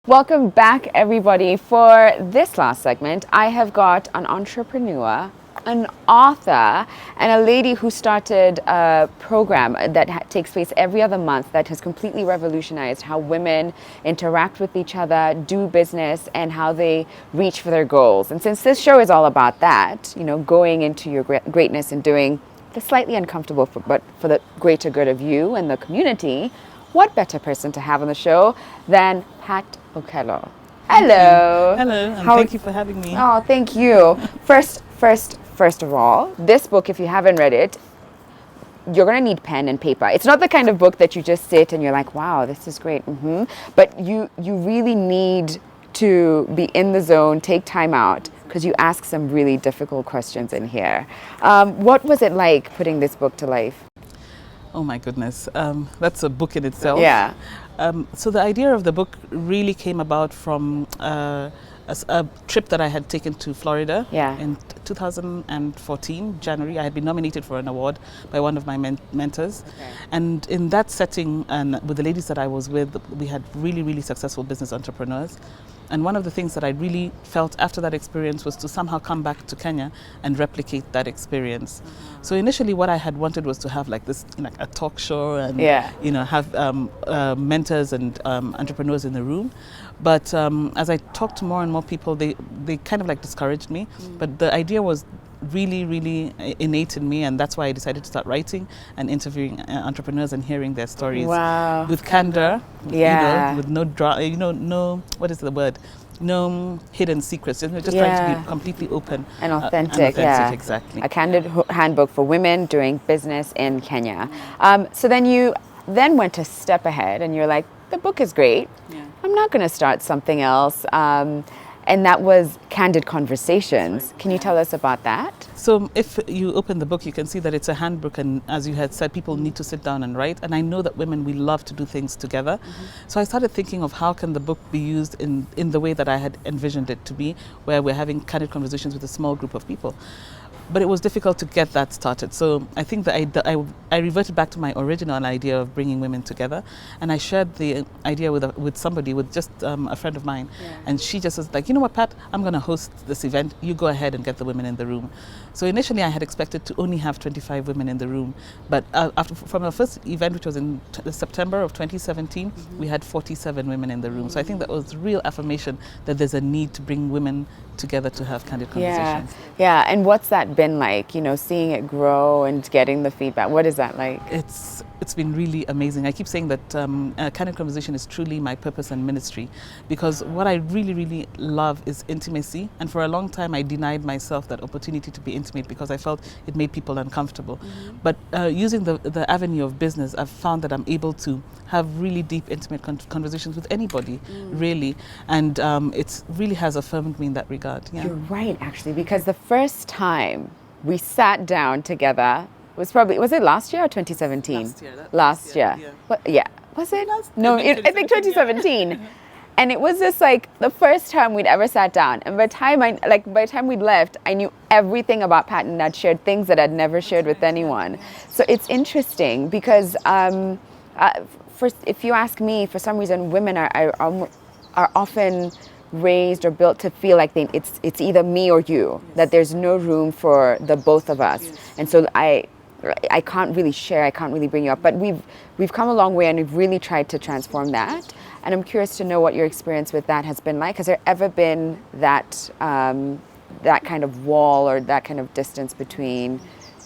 Welcome back, everybody. For this last segment, I have got an entrepreneur, an author, and a lady who started a program that takes place every other month that has completely revolutionized how women interact with each other, do business, and how they reach for their goals. And since this show is all about that, going into your greatness and doing the slightly uncomfortable, but for the greater good of you and the community, what better person to have on the show than Pat Okelo? Hello. Hello, and thank you for having me. Oh, thank you. First of all, this book, if you haven't read it, you're going to need pen and paper. It's not the kind of book that you just sit and you're like, wow, this is great. But you really need to be in the zone, take time out, because you ask some really difficult questions in here. What was it like putting this book to life? Oh my goodness, that's a book in itself. Yeah. So the idea of the book really came about from a trip that I had taken to Florida in 2014, January. I had been nominated for an award by one of my mentors. Okay. And in that setting, and with the ladies that I was with, we had really, really successful business entrepreneurs. And one of the things that I really felt after that experience was to somehow come back to Kenya and replicate that experience. So initially what I had wanted was to have like this, a talk show and, have mentors and entrepreneurs in the room. But as I talked to more and more people, they kind of like discouraged me. But the idea was really, really innate in me, and that's why I decided to start writing and interviewing entrepreneurs and hearing their stories. Wow. With candor, yeah. With no no, what is the word? No hidden secrets. Just trying to be completely open and authentic. Yeah, exactly. A candid handbook for women doing business in Kenya. So then you went a step ahead, and you're like, the book is great. Yeah. I'm not going to start something else. And that was Candid Conversations. Can you tell us about that? So if you open the book, you can see that it's a handbook, and as you had said, people need to sit down and write. And I know that women, we love to do things together. So I started thinking of how can the book be used in the way that I had envisioned it to be, where we're having candid conversations with a small group of people. But it was difficult to get that started. So I think that I reverted back to my original idea of bringing women together. And I shared the idea with somebody, with just a friend of mine. Yeah. And she just was like, you know what, Pat, I'm going to host this event. You go ahead and get the women in the room. So initially I had expected to only have 25 women in the room. But from our first event, which was in September of 2017, we had 47 women in the room. So I think that was real affirmation that there's a need to bring women together to have candid conversations. Yeah. And what's that been like, seeing it grow and getting the feedback? What is that like? It's been really amazing. I keep saying that Candid Conversation is truly my purpose and ministry, because what I really, really love is intimacy. And for a long time, I denied myself that opportunity to be intimate because I felt it made people uncomfortable. But using the avenue of business, I've found that I'm able to have really deep, intimate conversations with anybody, really. And it really has affirmed me in that regard. Yeah. You're right, actually, because the first time we sat down together was it last year or 2017? Last year. Yeah. Yeah. Was it? No, I think 2017. Yeah. And it was just like the first time we'd ever sat down. And by the time we'd left, I knew everything about Pat, and I'd shared things that I'd never shared with anyone. So it's interesting because if you ask me, for some reason, women are often raised or built to feel like it's either me or you, that there's no room for the both of us. And so I can't really share, I can't really bring you up, but we've come a long way, and we've really tried to transform that. And I'm curious to know what your experience with that has been like. Has there ever been that kind of wall or that kind of distance between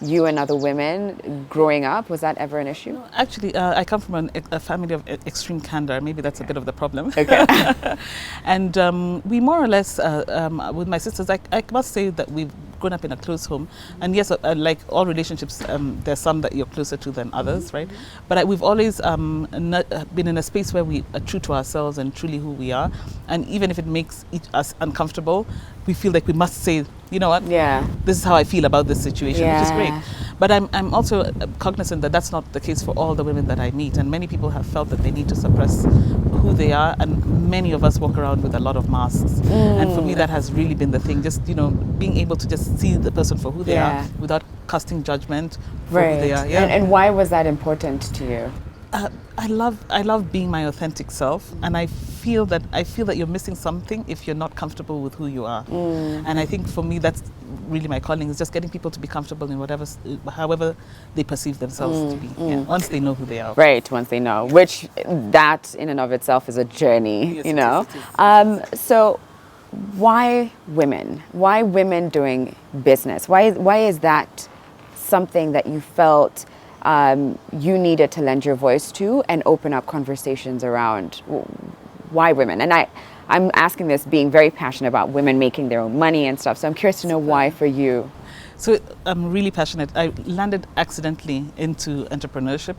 you and other women growing up? Was that ever an issue? No, actually, I come from a family of extreme candor. Maybe that's a bit of the problem. Okay. And we more or less, with my sisters, I must say that we've grown up in a close home. And yes, like all relationships, there's some that you're closer to than others, right? But we've always been in a space where we are true to ourselves and truly who we are. And even if it makes us uncomfortable, we feel like we must say, you know what, this is how I feel about this situation, which is great. But I'm also cognizant that that's not the case for all the women that I meet. And many people have felt that they need to suppress who they are. And many of us walk around with a lot of masks. And for me, that has really been the thing. Just, being able to just see the person for who they are without casting judgment for who they are. Yeah. And why was that important to you? I love being my authentic self, and I feel that you're missing something if you're not comfortable with who you are. And I think for me that's really my calling, is just getting people to be comfortable in however they perceive themselves to be. Once they know who they are. Right, once they know, which that in and of itself is a journey, yes, you know. So why women? Why women doing business? Why is that something that you felt you needed to lend your voice to and open up conversations around? Why women? And I'm asking this being very passionate about women making their own money and stuff. So I'm curious to know why for you. So I'm really passionate. I landed accidentally into entrepreneurship.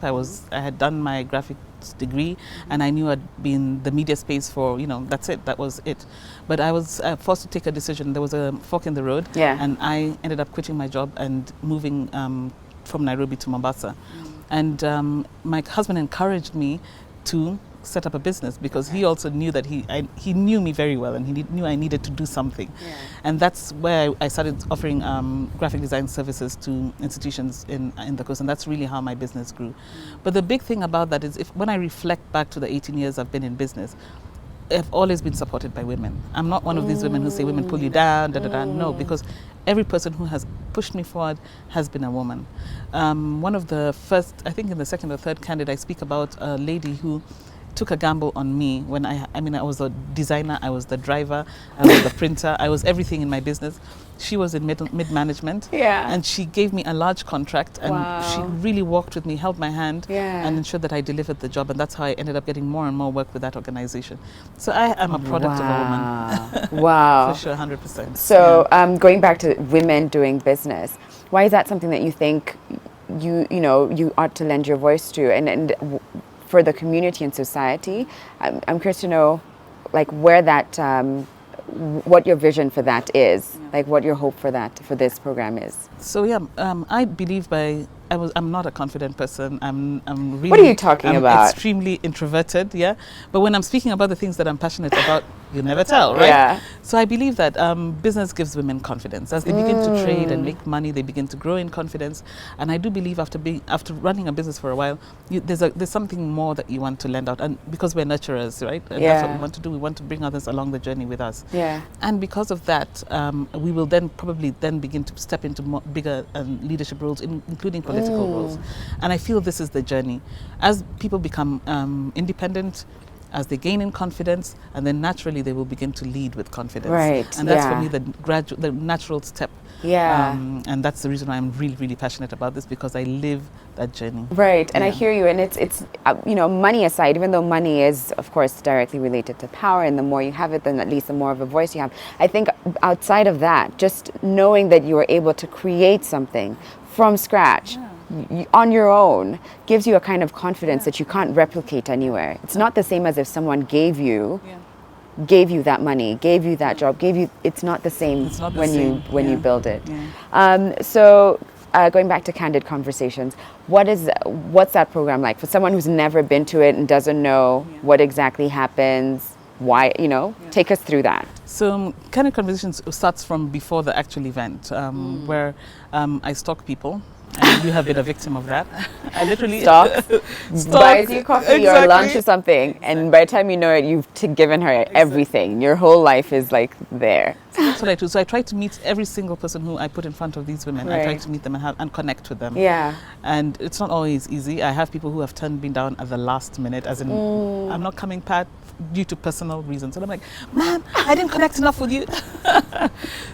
I had done my graphics degree, and I knew I'd been in the media space for, that's it. That was it. But I was forced to take a decision. There was a fork in the road, and I ended up quitting my job and moving from Nairobi to Mombasa. And my husband encouraged me to set up a business, because he also knew that he knew me very well, and he knew I needed to do something. And that's where I started offering graphic design services to institutions in the coast, and that's really how my business grew. But the big thing about that is, when I reflect back to the 18 years I've been in business, I've always been supported by women. I'm not one of these women who say women pull you down, No, because every person who has pushed me forward has been a woman. One of the first, I think in the second or third Candid, I speak about a lady who took a gamble on me when I was a designer, I was the driver, I was the printer, I was everything in my business. She was in mid-management, and she gave me a large contract, and she really walked with me, held my hand, and ensured that I delivered the job, and that's how I ended up getting more and more work with that organization. So I am a product of a woman. Wow. For sure, 100%. So going back to women doing business, why is that something that you think you ought to lend your voice to, and for the community and society? I'm curious to know, like, where that, what your vision for that is, like what your hope for this program is. So I believe I'm not a confident person. I'm really. What are you talking about? Extremely introverted, But when I'm speaking about the things that I'm passionate about, you never tell, right? So I believe that business gives women confidence. As they begin to trade and make money, they begin to grow in confidence. And I do believe after running a business for a while, there's something more that you want to lend out. And because we're nurturers, right? And that's what we want to do. We want to bring others along the journey with us. And because of that, we will then probably begin to step into bigger leadership roles, including political roles. And I feel this is the journey. As people become independent, as they gain in confidence, and then naturally they will begin to lead with confidence. Right. And that's for me the natural step. And that's the reason why I'm really, really passionate about this, because I live that journey. Right. And I hear you. And it's money aside, even though money is, of course, directly related to power, and the more you have it, then at least the more of a voice you have. I think outside of that, just knowing that you are able to create something from scratch, on your own, gives you a kind of confidence that you can't replicate anywhere. It's not the same as if someone gave you that money, gave you that job, it's not the same when you build it. So going back to Candid Conversations, what's that program like for someone who's never been to it and doesn't know what exactly happens? Why, take us through that. So Candid Conversations starts from before the actual event, where I stalk people. And you have been a victim of that. I literally buys you coffee or lunch or something, and by the time you know it, you've given her everything. Your whole life is like there. So that's what I do. So I try to meet every single person who I put in front of these women. I try to meet them and connect with them. And it's not always easy. I have people who have turned me down at the last minute, as in I'm not coming, Pat, due to personal reasons. And I'm like, man, I didn't connect enough with you.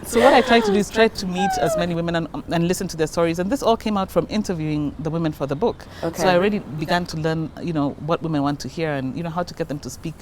So what I try to do is try to meet as many women and listen to their stories. And this all came out from interviewing the women for the book. So I already began to learn, what women want to hear, and how to get them to speak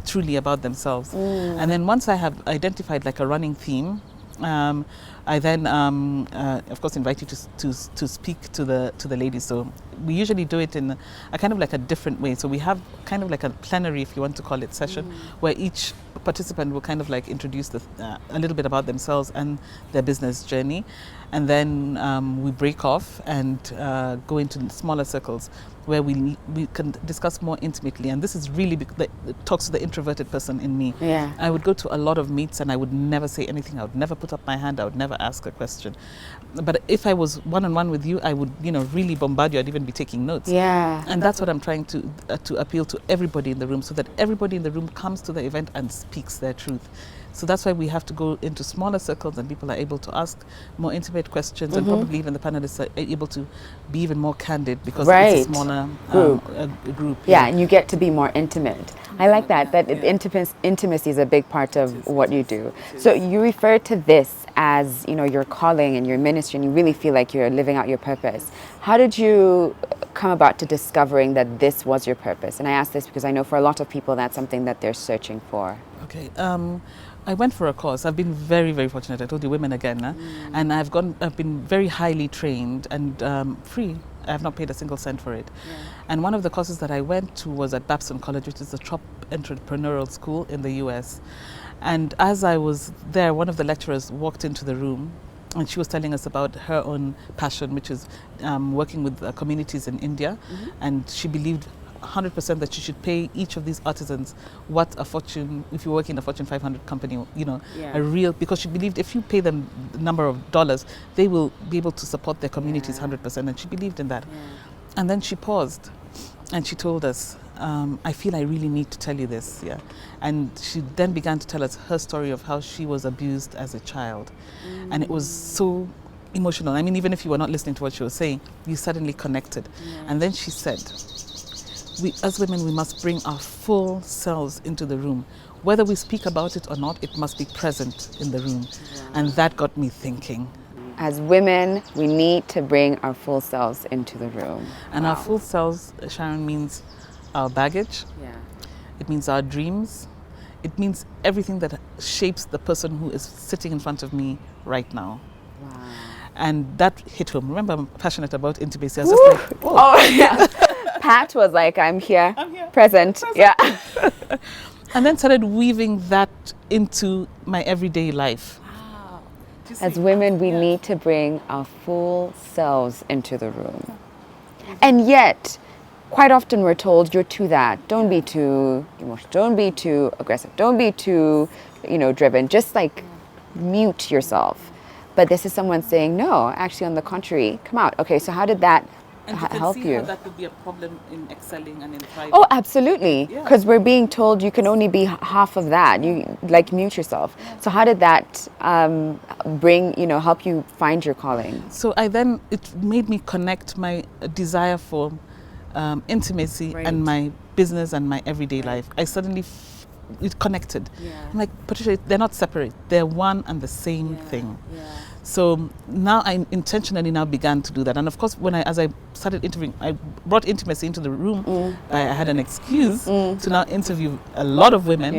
truly about themselves. And then once I have identified like a running theme, I then, of course, invite you to speak to the ladies. So we usually do it in a kind of like a different way. So we have kind of like a plenary, if you want to call it, session, where each participant will kind of like introduce a little bit about themselves and their business journey. And then we break off and go into smaller circles where we can discuss more intimately. And this is really, it talks to the introverted person in me. I would go to a lot of meets and I would never say anything. I would never put up my hand. I would never never ask a question. But if I was one-on-one with you, I would, really bombard you. I'd even be taking notes. Yeah. And that's what I'm trying to appeal to everybody in the room, so that everybody in the room comes to the event and speaks their truth. So that's why we have to go into smaller circles, and people are able to ask more intimate questions, and probably even the panelists are able to be even more candid, because it's a smaller group. Yeah, and you get to be more intimate. I like that intimacy is a big part of what you do. So you refer to this as, your calling and your ministry, and you really feel like you're living out your purpose. How did you come about to discovering that this was your purpose? And I ask this because I know for a lot of people that's something that they're searching for. Okay. I went for a course. I've been very, very fortunate. I told you, women again. And I've been very highly trained and free. I have not paid a single cent for it. Yeah. And one of the courses that I went to was at Babson College, which is the top entrepreneurial school in the US. And as I was there, one of the lecturers walked into the room, and she was telling us about her own passion, which is working with communities in India. And she believed 100% that you should pay each of these artisans what a fortune, if you work in a Fortune 500 company, because she believed if you pay them the number of dollars, they will be able to support their communities 100%, and she believed in that. And then she paused and she told us, I feel I really need to tell you this. And she then began to tell us her story of how she was abused as a child. And it was so emotional. I mean, even if you were not listening to what she was saying, you suddenly connected. And then she said, we, as women, we must bring our full selves into the room. Whether we speak about it or not, it must be present in the room. And that got me thinking. As women, we need to bring our full selves into the room. And our full selves, Sharon, means our baggage. It means our dreams. It means everything that shapes the person who is sitting in front of me right now. And that hit home. Remember, I'm passionate about intimacy. I was just like, yeah. Pat was like, I'm here. Present. Yeah. And then started weaving that into my everyday life. Wow. As women, we need to bring our full selves into the room. And yet, quite often we're told, you're too that. Don't be too emotional. Don't be too aggressive. Don't be too, driven. Just like mute yourself. But this is someone saying, no, actually on the contrary, come out. Okay, so how did that help you? How that could be a problem in excelling and in thriving. Oh, absolutely. Because we're being told you can only be half of that. You mute yourself. So how did that help you find your calling? So it made me connect my desire for intimacy and my business and my everyday life. I suddenly it connected. I'm like, Patricia, they're not separate. They're one and the same thing. So now I intentionally now began to do that. And of course, as I started interviewing, I brought intimacy into the room. I had an excuse to now interview a lot of women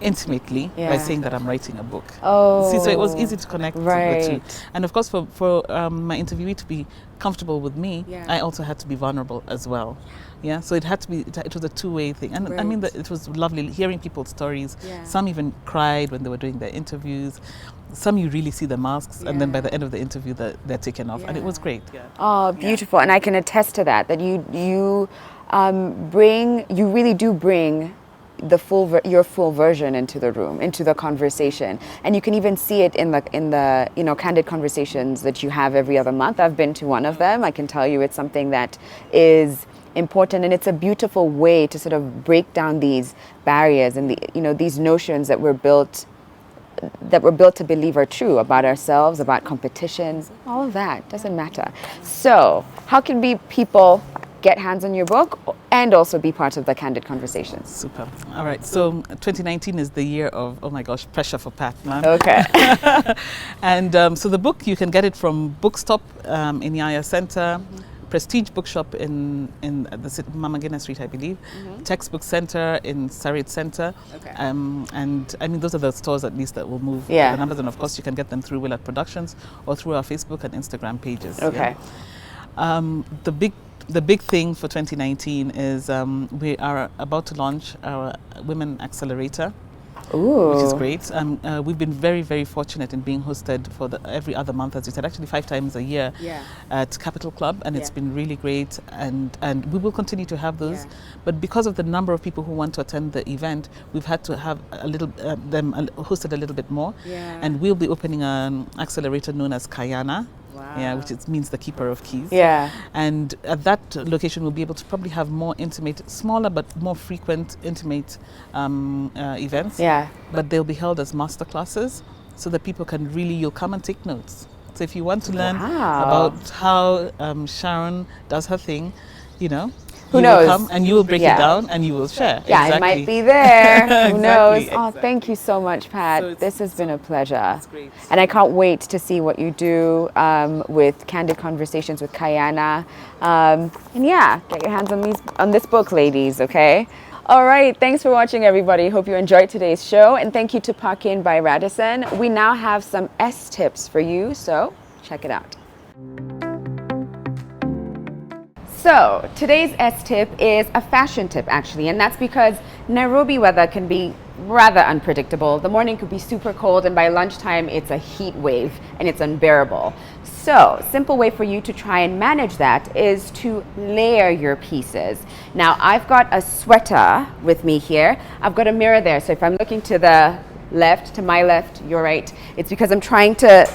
intimately by saying that I'm writing a book. See, so it was easy to connect the two. And of course, for my interviewee to be comfortable with me, I also had to be vulnerable as well. So it had to be, it was a two-way thing. And I mean, it was lovely hearing people's stories. Some even cried when they were doing their interviews. Some you really see the masks, and then by the end of the interview, they're taken off. And it was great. Oh, beautiful. And I can attest to that you really do bring your full version into the room, into the conversation. And you can even see it in the Candid Conversations that you have every other month. I've been to one of them. I can tell you it's something that is important, and it's a beautiful way to sort of break down these barriers and these notions that we're built to believe are true about ourselves, about competition, all of that doesn't matter. So how can people get hands on your book and also be part of the Candid Conversations? Super. All right. So 2019 is the year of, oh my gosh, pressure for Pat, man. Okay. And so the book, you can get it from Bookstop in Yaya Center, Prestige Bookshop in the Mama Guinness Street, I believe, Textbook Center in Sarit Center. And I mean, those are the stores at least that will move the numbers. And of course, you can get them through Willard Productions or through our Facebook and Instagram pages. The big thing for 2019 is we are about to launch our Women Accelerator. which is great. We've been very, very fortunate in being hosted for every other month, as you said, actually 5 times a year at Capital Club, and it's been really great. And we will continue to have those. But because of the number of people who want to attend the event, we've had to have them hosted a little bit more. And we'll be opening an accelerator known as Kayana. Which means the keeper of keys. And at that location, we'll be able to probably have more intimate, smaller but more frequent intimate events. But they'll be held as master classes, so that people can really, you'll come and take notes. So if you want to learn about how Sharon does her thing, you know, who knows? Will come and you will break it down and you will share. It might be there. Who knows? Oh, thank you so much, Pat. This has been a pleasure. Great. And I can't wait to see what you do with Candid Conversations with Kayana. And get your hands on this book, ladies, okay? All right, thanks for watching, everybody. Hope you enjoyed today's show. And thank you to Parkin by Radisson. We now have some S tips for you, so check it out. So today's S tip is a fashion tip, actually, and that's because Nairobi weather can be rather unpredictable. The morning could be super cold, and by lunchtime it's a heat wave and it's unbearable. So simple way for you to try and manage that is to layer your pieces. Now I've got a sweater with me here. I've got a mirror there, so if I'm looking to the left, to my left, your right, it's because I'm trying to,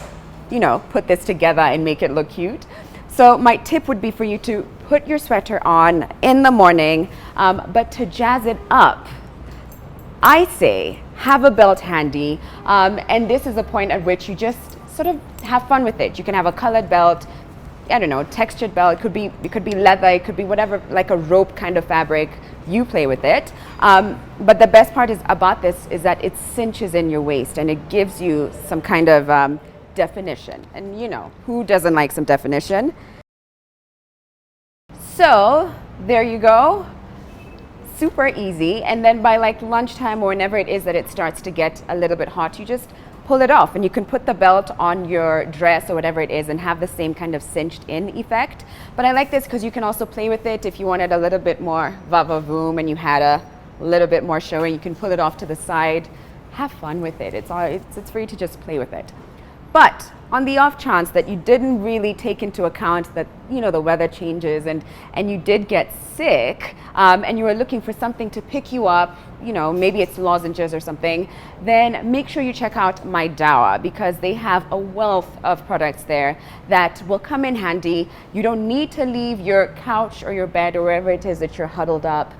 you know, put this together and make it look cute. So my tip would be for you to put your sweater on in the morning, but to jazz it up, I say have a belt handy, and this is a point at which you just sort of have fun with it. You can have a colored belt, I don't know, textured belt. It could be leather, it could be whatever, like a rope kind of fabric. You play with it. But the best part about this is that it cinches in your waist and it gives you some kind of definition. And you know, who doesn't like some definition? So there you go. Super easy. And then by like lunchtime or whenever it is that it starts to get a little bit hot, you just pull it off and you can put the belt on your dress or whatever it is and have the same kind of cinched in effect. But I like this because you can also play with it if you wanted a little bit more va-va-voom and you had a little bit more showing. You can pull it off to the side. Have fun with it. It's free to just play with it. But on the off chance that you didn't really take into account that, you know, the weather changes and you did get sick, and you were looking for something to pick you up, you know, maybe it's lozenges or something, then make sure you check out My Dawa, because they have a wealth of products there that will come in handy. You don't need to leave your couch or your bed or wherever it is that you're huddled up.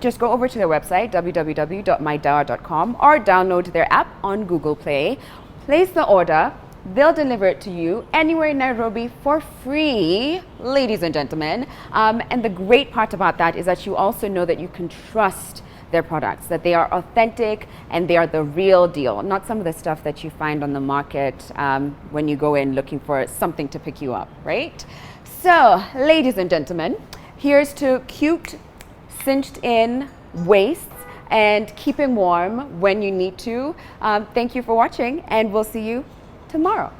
Just go over to their website, www.mydawa.com, or download their app on Google Play. Place the order. They'll deliver it to you anywhere in Nairobi for free, ladies and gentlemen. And the great part about that is that you also know that you can trust their products, that they are authentic and they are the real deal, not some of the stuff that you find on the market when you go in looking for something to pick you up, right? So, ladies and gentlemen, here's to cute, cinched in waists and keeping warm when you need to. Thank you for watching, and we'll see you tomorrow.